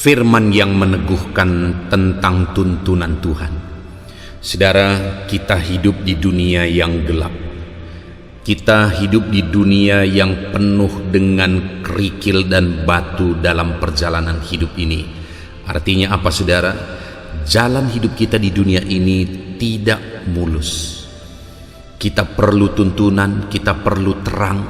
firman yang meneguhkan tentang tuntunan Tuhan. Saudara, kita hidup di dunia yang gelap. Kita hidup di dunia yang penuh dengan kerikil dan batu dalam perjalanan hidup ini. Artinya apa, saudara? Jalan hidup kita di dunia ini tidak mulus. Kita perlu tuntunan, kita perlu terang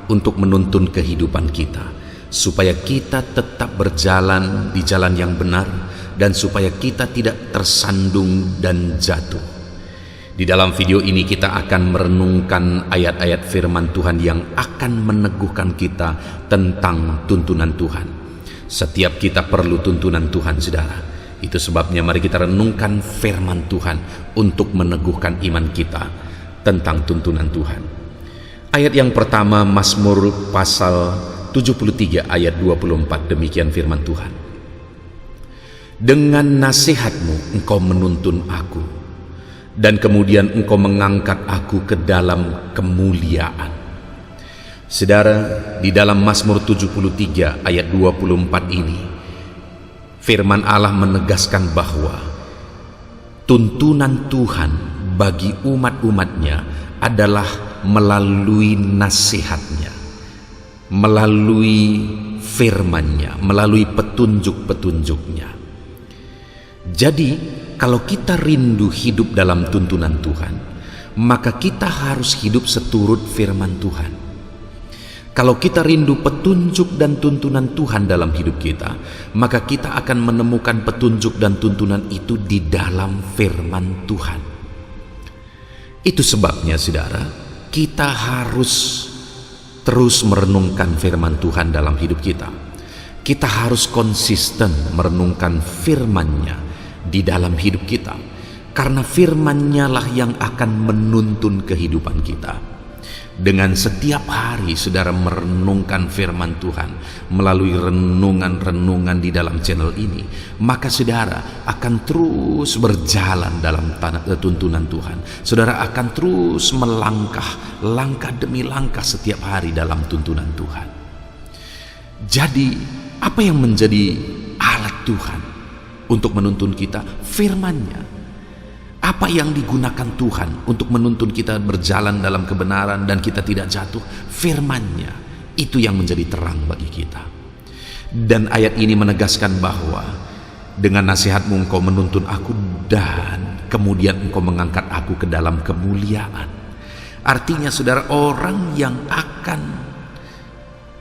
untuk menuntun kehidupan kita, supaya kita tetap berjalan di jalan yang benar dan supaya kita tidak tersandung dan jatuh. Di dalam video ini kita akan merenungkan ayat-ayat firman Tuhan yang akan meneguhkan kita tentang tuntunan Tuhan. Setiap kita perlu tuntunan Tuhan, saudara. Itu sebabnya mari kita renungkan firman Tuhan untuk meneguhkan iman kita tentang tuntunan Tuhan. Ayat yang pertama, Mazmur pasal 73 ayat 24, demikian firman Tuhan. Dengan nasihatmu engkau menuntun aku, dan kemudian engkau mengangkat aku ke dalam kemuliaan. Saudara, di dalam Mazmur 73 ayat 24 ini, firman Allah menegaskan bahwa tuntunan Tuhan bagi umat-umatnya adalah melalui nasihatnya, melalui firman-Nya, melalui petunjuk-petunjuknya. Jadi, kalau kita rindu hidup dalam tuntunan Tuhan, maka kita harus hidup seturut firman Tuhan. Kalau kita rindu petunjuk dan tuntunan Tuhan dalam hidup kita, maka kita akan menemukan petunjuk dan tuntunan itu di dalam firman Tuhan. Itu sebabnya, saudara, kita harus terus merenungkan firman Tuhan dalam hidup kita. Kita harus konsisten merenungkan firman-Nya di dalam hidup kita, karena firman-Nya lah yang akan menuntun kehidupan kita. Dengan setiap hari saudara merenungkan firman Tuhan melalui renungan-renungan di dalam channel ini, maka saudara akan terus berjalan dalam tuntunan Tuhan. Saudara akan terus melangkah, langkah demi langkah setiap hari dalam tuntunan Tuhan. Jadi, apa yang menjadi alat Tuhan untuk menuntun kita? Firman-Nya. Apa yang digunakan Tuhan untuk menuntun kita berjalan dalam kebenaran dan kita tidak jatuh? Firman-Nya. Itu yang menjadi terang bagi kita. Dan ayat ini menegaskan bahwa dengan nasihatmu engkau menuntun aku dan kemudian engkau mengangkat aku ke dalam kemuliaan. Artinya, saudara, orang yang akan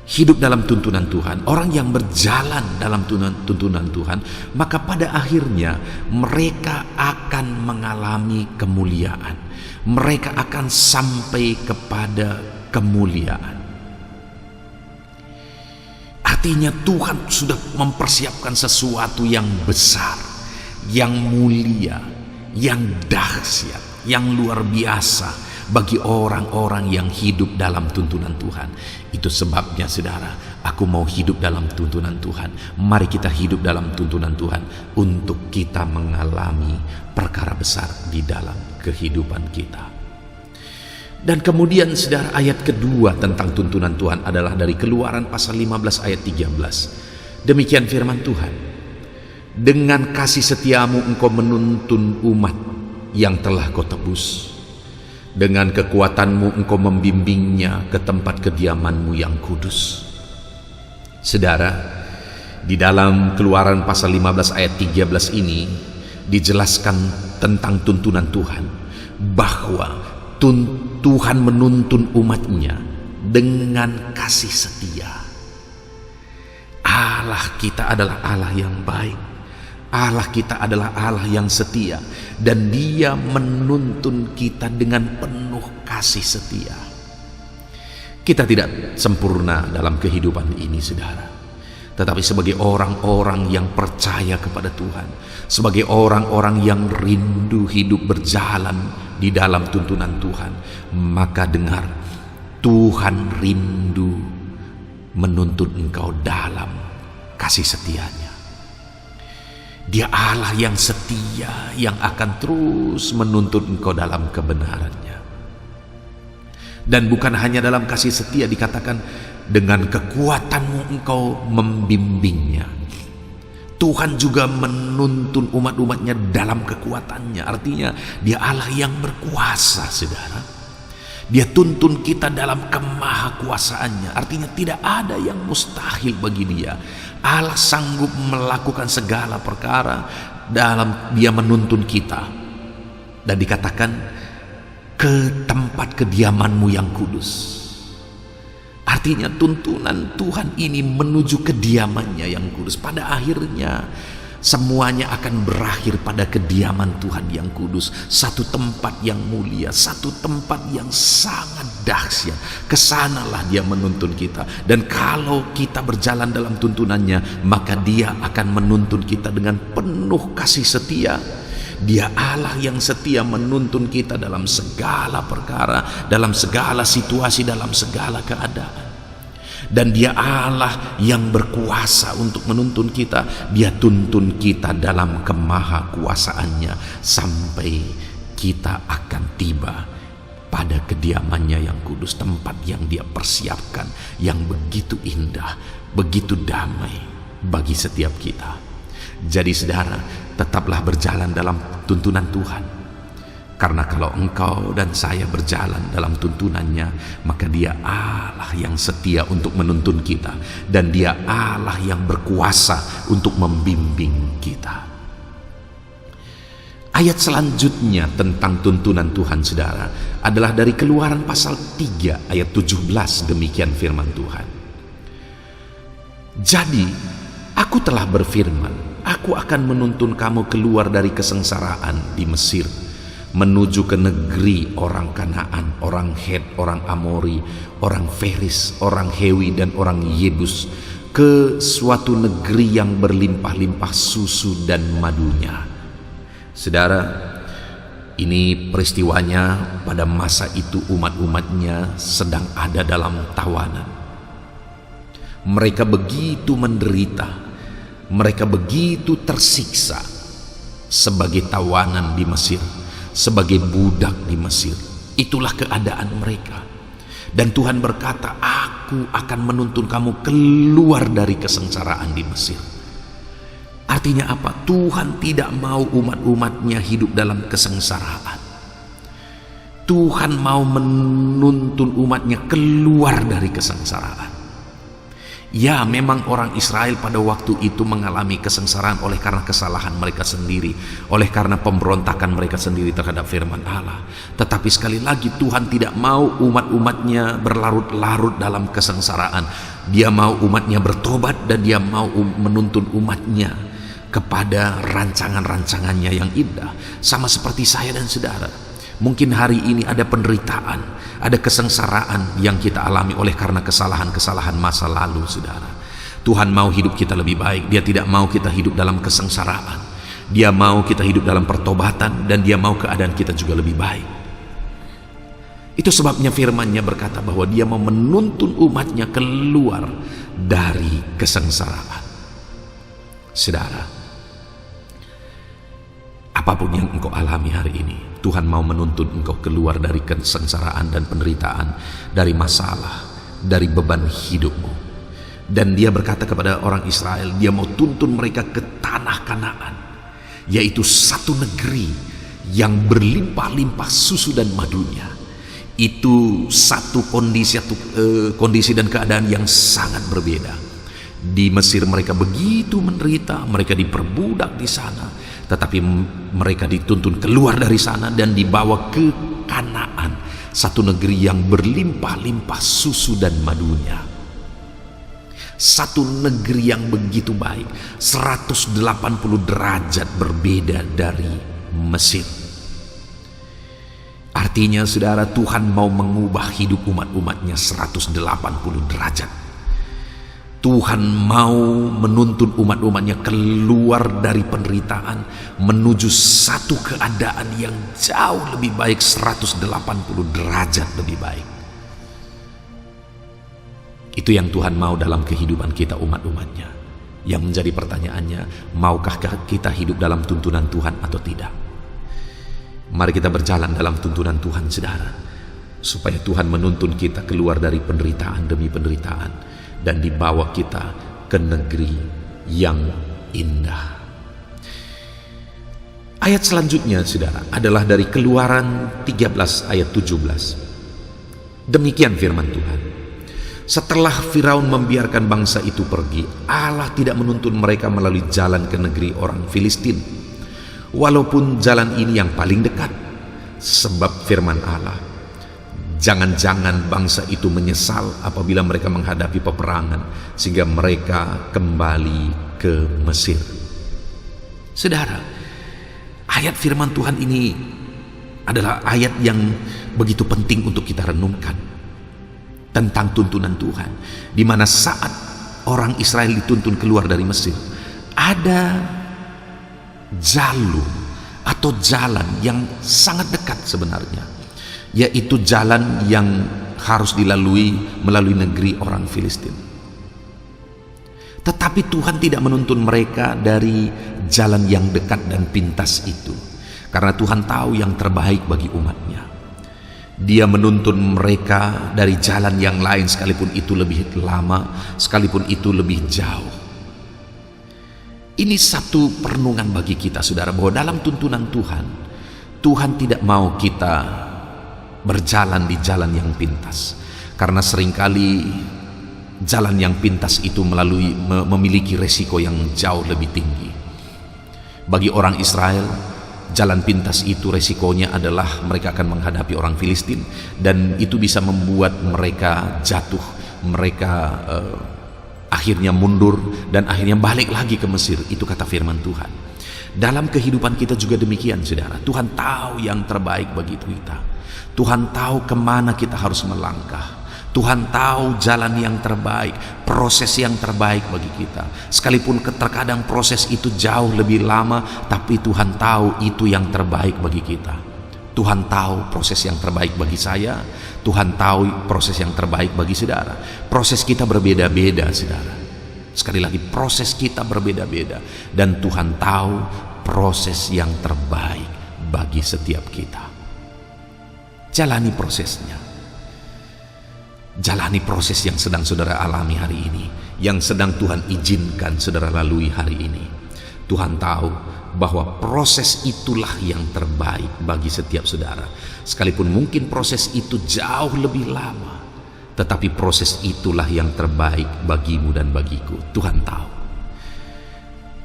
hidup dalam tuntunan Tuhan, orang yang berjalan dalam tuntunan Tuhan, maka pada akhirnya mereka akan mengalami kemuliaan. Mereka akan sampai kepada kemuliaan. Artinya Tuhan sudah mempersiapkan sesuatu yang besar, yang mulia, yang dahsyat, yang luar biasa bagi orang-orang yang hidup dalam tuntunan Tuhan. Itu sebabnya, saudara, aku mau hidup dalam tuntunan Tuhan. Mari kita hidup dalam tuntunan Tuhan untuk kita mengalami perkara besar di dalam kehidupan kita. Dan kemudian, saudara, ayat kedua tentang tuntunan Tuhan adalah dari Keluaran pasal 15 ayat 13. Demikian firman Tuhan. Dengan kasih setiamu engkau menuntun umat yang telah kau tebus. Dengan kekuatanmu engkau membimbingnya ke tempat kediamanmu yang kudus. Saudara, di dalam Keluaran pasal 15 ayat 13 ini dijelaskan tentang tuntunan Tuhan, bahwa Tuhan menuntun umatnya dengan kasih setia. Allah kita adalah Allah yang baik. Allah kita adalah Allah yang setia, dan Dia menuntun kita dengan penuh kasih setia. Kita tidak sempurna dalam kehidupan ini, saudara. Tetapi sebagai orang-orang yang percaya kepada Tuhan, sebagai orang-orang yang rindu hidup berjalan di dalam tuntunan Tuhan, maka dengar, Tuhan rindu menuntun engkau dalam kasih setianya. Dia Allah yang setia, yang akan terus menuntun engkau dalam kebenarannya. Dan bukan hanya dalam kasih setia, dikatakan dengan kekuatanmu engkau membimbingnya. Tuhan juga menuntun umat-umatnya dalam kekuatannya. Artinya dia Allah yang berkuasa, saudara. Dia tuntun kita dalam kemahakuasaannya. Artinya tidak ada yang mustahil bagi dia. Allah sanggup melakukan segala perkara dalam dia menuntun kita. Dan dikatakan ke tempat kediamanmu yang kudus. Artinya tuntunan Tuhan ini menuju kediamannya yang kudus. Pada akhirnya semuanya akan berakhir pada kediaman Tuhan yang kudus. Satu tempat yang mulia, satu tempat yang sangat dahsyat. Kesanalah dia menuntun kita. Dan kalau kita berjalan dalam tuntunannya, maka dia akan menuntun kita dengan penuh kasih setia. Dia Allah yang setia menuntun kita dalam segala perkara, dalam segala situasi, dalam segala keadaan. Dan dia Allah yang berkuasa untuk menuntun kita. Dia tuntun kita dalam kemahakuasaannya sampai kita akan tiba pada kediamannya yang kudus, tempat yang dia persiapkan, yang begitu indah, begitu damai bagi setiap kita. Jadi saudara, tetaplah berjalan dalam tuntunan Tuhan. Karena kalau engkau dan saya berjalan dalam tuntunannya, maka dia Allah yang setia untuk menuntun kita. Dan dia Allah yang berkuasa untuk membimbing kita. Ayat selanjutnya tentang tuntunan Tuhan, saudara, adalah dari Keluaran pasal 3 ayat 17. Demikian firman Tuhan. Jadi, aku telah berfirman, aku akan menuntun kamu keluar dari kesengsaraan di Mesir, menuju ke negeri orang Kanaan, orang Het, orang Amori, orang Feris, orang Hewi, dan orang Yebus, ke suatu negeri yang berlimpah-limpah susu dan madunya. Saudara, ini peristiwanya pada masa itu umat-umatnya sedang ada dalam tawanan. Mereka begitu menderita. Mereka begitu tersiksa sebagai tawanan di Mesir, sebagai budak di Mesir. Itulah keadaan mereka. Dan Tuhan berkata, aku akan menuntun kamu keluar dari kesengsaraan di Mesir. Artinya apa? Tuhan tidak mau umat-umatnya hidup dalam kesengsaraan. Tuhan mau menuntun umatnya keluar dari kesengsaraan. Ya, memang orang Israel pada waktu itu mengalami kesengsaraan oleh karena kesalahan mereka sendiri, oleh karena pemberontakan mereka sendiri terhadap firman Allah. Tetapi sekali lagi Tuhan tidak mau umat-umatnya berlarut-larut dalam kesengsaraan. Dia mau umatnya bertobat dan dia mau menuntun umatnya kepada rancangan-rancangannya yang indah. Sama seperti saya dan saudara. Mungkin hari ini ada penderitaan, ada kesengsaraan yang kita alami oleh karena kesalahan-kesalahan masa lalu, saudara. Tuhan mau hidup kita lebih baik. Dia tidak mau kita hidup dalam kesengsaraan. Dia mau kita hidup dalam pertobatan, dan dia mau keadaan kita juga lebih baik. Itu sebabnya firman-Nya berkata bahwa dia mau menuntun umatnya keluar dari kesengsaraan. Saudara, apapun yang engkau alami hari ini, Tuhan mau menuntun engkau keluar dari kesengsaraan dan penderitaan, dari masalah, dari beban hidupmu. Dan dia berkata kepada orang Israel, dia mau tuntun mereka ke tanah Kanaan, yaitu satu negeri yang berlimpah-limpah susu dan madunya. Itu satu kondisi dan keadaan yang sangat berbeda. Di Mesir mereka begitu menderita, mereka diperbudak di sana. Tetapi mereka dituntun keluar dari sana dan dibawa ke Kanaan, satu negeri yang berlimpah-limpah susu dan madunya. Satu negeri yang begitu baik, 180 derajat berbeda dari Mesir. Artinya saudara, Tuhan mau mengubah hidup umat-umatnya 180 derajat. Tuhan mau menuntun umat-umatnya keluar dari penderitaan menuju satu keadaan yang jauh lebih baik, 180 derajat lebih baik. Itu yang Tuhan mau dalam kehidupan kita umat-umatnya. Yang menjadi pertanyaannya, maukah kita hidup dalam tuntunan Tuhan atau tidak? Mari kita berjalan dalam tuntunan Tuhan, saudara, supaya Tuhan menuntun kita keluar dari penderitaan demi penderitaan dan dibawa kita ke negeri yang indah. Ayat selanjutnya, saudara, adalah dari Keluaran 13 ayat 17. Demikian firman Tuhan. Setelah Firaun membiarkan bangsa itu pergi, Allah tidak menuntun mereka melalui jalan ke negeri orang Filistin, walaupun jalan ini yang paling dekat. Sebab firman Allah, jangan-jangan bangsa itu menyesal apabila mereka menghadapi peperangan, sehingga mereka kembali ke Mesir. Saudara, ayat firman Tuhan ini adalah ayat yang begitu penting untuk kita renungkan tentang tuntunan Tuhan, di mana saat orang Israel dituntun keluar dari Mesir, ada jalur atau jalan yang sangat dekat sebenarnya, yaitu jalan yang harus dilalui melalui negeri orang Filistin. Tetapi Tuhan tidak menuntun mereka dari jalan yang dekat dan pintas itu, karena Tuhan tahu yang terbaik bagi umatnya. Dia menuntun mereka dari jalan yang lain, sekalipun itu lebih lama, sekalipun itu lebih jauh. Ini satu perenungan bagi kita, saudara, bahwa dalam tuntunan Tuhan, Tuhan tidak mau kita berjalan di jalan yang pintas, karena seringkali jalan yang pintas itu memiliki resiko yang jauh lebih tinggi. Bagi orang Israel, jalan pintas itu resikonya adalah mereka akan menghadapi orang Filistin, dan itu bisa membuat mereka jatuh, mereka akhirnya mundur, dan akhirnya balik lagi ke Mesir. Itu kata firman Tuhan. Dalam kehidupan kita juga demikian, saudara. Tuhan tahu yang terbaik bagi kita. Tuhan tahu kemana kita harus melangkah. Tuhan tahu jalan yang terbaik, proses yang terbaik bagi kita. Sekalipun terkadang proses itu jauh lebih lama, tapi Tuhan tahu itu yang terbaik bagi kita. Tuhan tahu proses yang terbaik bagi saya. Tuhan tahu proses yang terbaik bagi saudara. Proses kita berbeda-beda, saudara. Sekali lagi, proses kita berbeda-beda, dan Tuhan tahu proses yang terbaik bagi setiap kita. Jalani prosesnya. Jalani proses yang sedang saudara alami hari ini, yang sedang Tuhan izinkan saudara lalui hari ini. Tuhan tahu bahwa proses itulah yang terbaik bagi setiap saudara. Sekalipun mungkin proses itu jauh lebih lama, tetapi proses itulah yang terbaik bagimu dan bagiku. Tuhan tahu.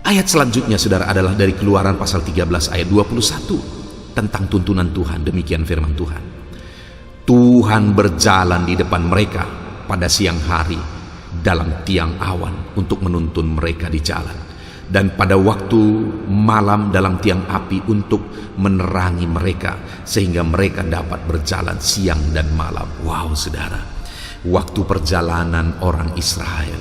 Ayat selanjutnya, saudara, adalah dari Keluaran pasal 13 ayat 21 tentang tuntunan Tuhan. Demikian firman Tuhan. Tuhan berjalan di depan mereka pada siang hari dalam tiang awan untuk menuntun mereka di jalan, dan pada waktu malam dalam tiang api untuk menerangi mereka, sehingga mereka dapat berjalan siang dan malam. Wow, saudara, waktu perjalanan orang Israel,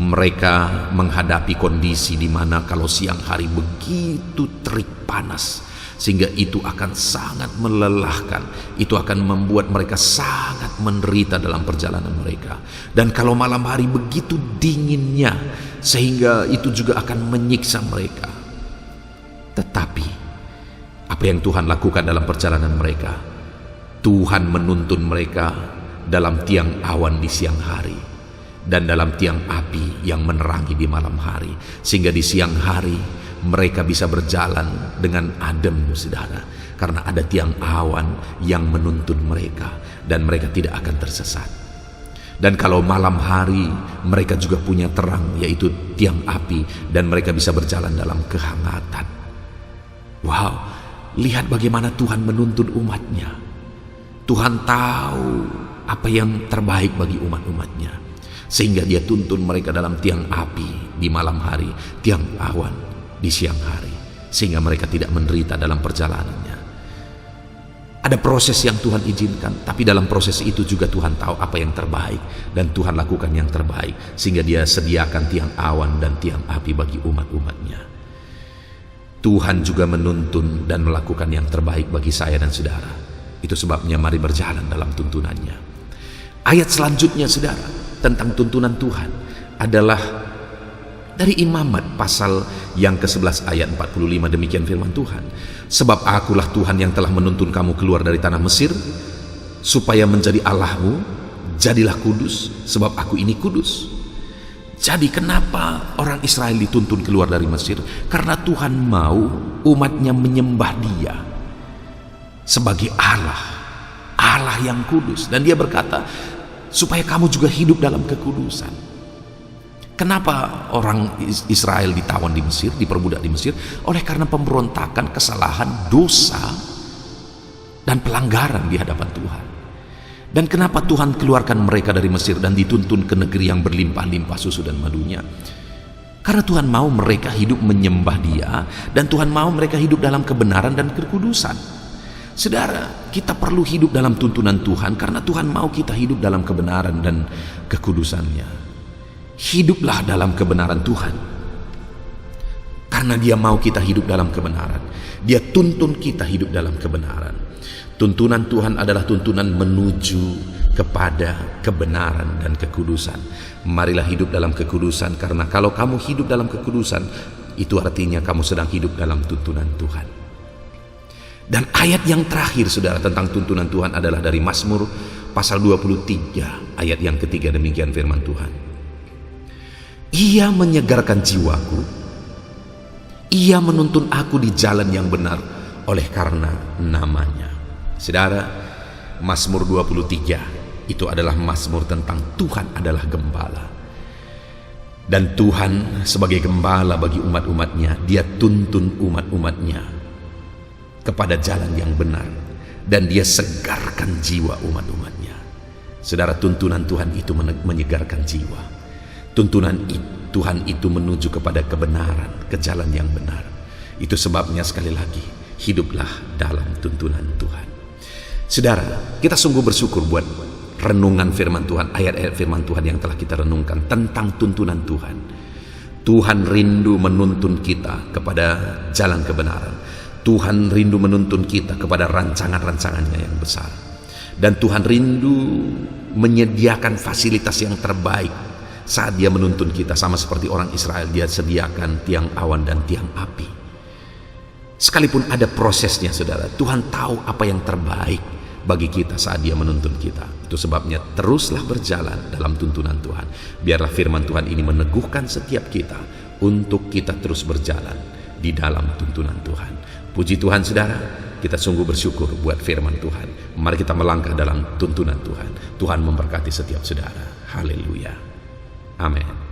mereka menghadapi kondisi di mana kalau siang hari begitu terik panas, sehingga itu akan sangat melelahkan. Itu akan membuat mereka sangat menderita dalam perjalanan mereka. Dan kalau malam hari begitu dinginnya, sehingga itu juga akan menyiksa mereka. Tetapi apa yang Tuhan lakukan dalam perjalanan mereka? Tuhan menuntun mereka dalam tiang awan di siang hari, dan dalam tiang api yang menerangi di malam hari, sehingga di siang hari mereka bisa berjalan dengan adem, saudara, karena ada tiang awan yang menuntun mereka, dan mereka tidak akan tersesat. Dan kalau malam hari, mereka juga punya terang, yaitu tiang api, dan mereka bisa berjalan dalam kehangatan. Wow, lihat bagaimana Tuhan menuntun umatnya. Tuhan tahu apa yang terbaik bagi umat-umatnya, sehingga dia tuntun mereka dalam tiang api di malam hari, tiang awan di siang hari, sehingga mereka tidak menderita dalam perjalanannya. Ada proses yang Tuhan izinkan, tapi dalam proses itu juga Tuhan tahu apa yang terbaik, dan Tuhan lakukan yang terbaik, sehingga dia sediakan tiang awan dan tiang api bagi umat-umatnya. Tuhan juga menuntun dan melakukan yang terbaik bagi saya dan saudara. Itu sebabnya mari berjalan dalam tuntunannya. Ayat selanjutnya, saudara, tentang tuntunan Tuhan adalah dari Imamat pasal yang ke-11 ayat 45. Demikian firman Tuhan. Sebab akulah Tuhan yang telah menuntun kamu keluar dari tanah Mesir, supaya menjadi Allahmu, jadilah kudus, sebab aku ini kudus. Jadi kenapa orang Israel dituntun keluar dari Mesir? Karena Tuhan mau umatnya menyembah Dia sebagai Allah, Allah yang kudus. Dan Dia berkata, supaya kamu juga hidup dalam kekudusan. Kenapa orang Israel ditawan di Mesir, diperbudak di Mesir? Oleh karena pemberontakan, kesalahan, dosa, dan pelanggaran di hadapan Tuhan. Dan kenapa Tuhan keluarkan mereka dari Mesir dan dituntun ke negeri yang berlimpah-limpah susu dan madunya? Karena Tuhan mau mereka hidup menyembah Dia, dan Tuhan mau mereka hidup dalam kebenaran dan kekudusan. Saudara, kita perlu hidup dalam tuntunan Tuhan karena Tuhan mau kita hidup dalam kebenaran dan kekudusannya. Hiduplah dalam kebenaran Tuhan. Karena Dia mau kita hidup dalam kebenaran. Dia tuntun kita hidup dalam kebenaran. Tuntunan Tuhan adalah tuntunan menuju kepada kebenaran dan kekudusan. Marilah hidup dalam kekudusan, karena kalau kamu hidup dalam kekudusan, itu artinya kamu sedang hidup dalam tuntunan Tuhan. Dan ayat yang terakhir, saudara, tentang tuntunan Tuhan adalah dari Mazmur pasal 23 ayat yang ketiga. Demikian firman Tuhan. Ia menyegarkan jiwaku, Ia menuntun aku di jalan yang benar oleh karena namanya. Saudara, Mazmur 23 itu adalah Mazmur tentang Tuhan adalah gembala. Dan Tuhan sebagai gembala bagi umat-umatnya, Dia tuntun umat-umatnya kepada jalan yang benar, dan Dia segarkan jiwa umat-umatnya. Saudara, tuntunan Tuhan itu menyegarkan jiwa. Tuntunan Tuhan itu menuju kepada kebenaran, ke jalan yang benar. Itu sebabnya sekali lagi, hiduplah dalam tuntunan Tuhan. Saudara, kita sungguh bersyukur buat renungan firman Tuhan, ayat-ayat firman Tuhan yang telah kita renungkan tentang tuntunan Tuhan. Tuhan rindu menuntun kita kepada jalan kebenaran. Tuhan rindu menuntun kita kepada rancangan-rancangannya yang besar. Dan Tuhan rindu menyediakan fasilitas yang terbaik saat Dia menuntun kita. Sama seperti orang Israel, Dia sediakan tiang awan dan tiang api. Sekalipun ada prosesnya, saudara, Tuhan tahu apa yang terbaik bagi kita saat Dia menuntun kita. Itu sebabnya teruslah berjalan dalam tuntunan Tuhan. Biarlah firman Tuhan ini meneguhkan setiap kita untuk kita terus berjalan di dalam tuntunan Tuhan. Puji Tuhan, saudara, kita sungguh bersyukur buat firman Tuhan. Mari kita melangkah dalam tuntunan Tuhan. Tuhan memberkati setiap saudara. Haleluya. Amin.